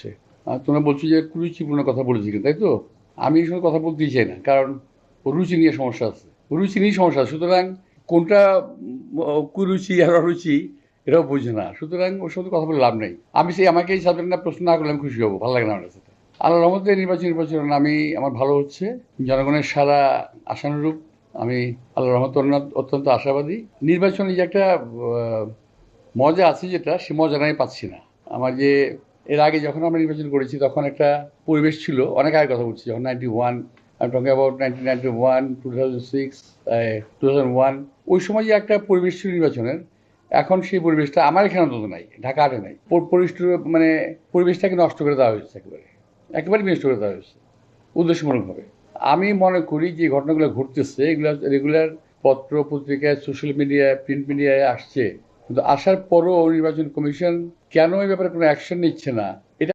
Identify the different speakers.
Speaker 1: হচ্ছে। তোমরা বলছো যে কুরুচিপূর্ণ কথা বলেছি, তাই তো? আমি এই সময় কথা বলতেই চাই না, কারণ রুচি নিয়ে সমস্যা আছে, রুচি নিয়ে সমস্যা আছে। সুতরাং কোনটা কুরুচি আর অরুচি এটাও বুঝে না, সুতরাং ওর সাথে কথা বলে লাভ নেই। আমি সেই আমাকে এই সাবজেক্ট না প্রশ্ন না করলে আমি খুশি হবো, ভালো লাগে না আমার কাছে। আল্লাহ রহমতে নির্বাচন আমি আমার ভালো হচ্ছে, জনগণের সারা আশানুরূপ। আমি আল্লাহ রহমতে অত্যন্ত আশাবাদী। নির্বাচনে যে একটা মজা আছে, যেটা সে মজাটা আমি পাচ্ছি না। আমার যে এর আগে যখন আমরা নির্বাচন করেছি তখন একটা পরিবেশ ছিল, অনেক আগে কথা বলছি, যখন 91, আমি টকিং অ্যাবাউট 1991, 2006, 2001, ওই সময় যে একটা পরিবেশ ছিল নির্বাচনের, এখন সেই পরিবেশটা আমার এখানে অন্তত নাই, ঢাকা আটে নাই। মানে পরিবেশটাকে নষ্ট করে দেওয়া হয়েছে, একেবারে নষ্ট করে দেওয়া হয়েছে উদ্দেশ্যমূলকভাবে। আমি মনে করি যে ঘটনাগুলো ঘটতেছে এগুলো রেগুলার পত্র পত্রিকায়, সোশ্যাল মিডিয়ায়, প্রিন্ট মিডিয়ায় আসছে, কিন্তু আসার পরও নির্বাচন কমিশন কেন এই ব্যাপারে কোনো অ্যাকশন নিচ্ছে না,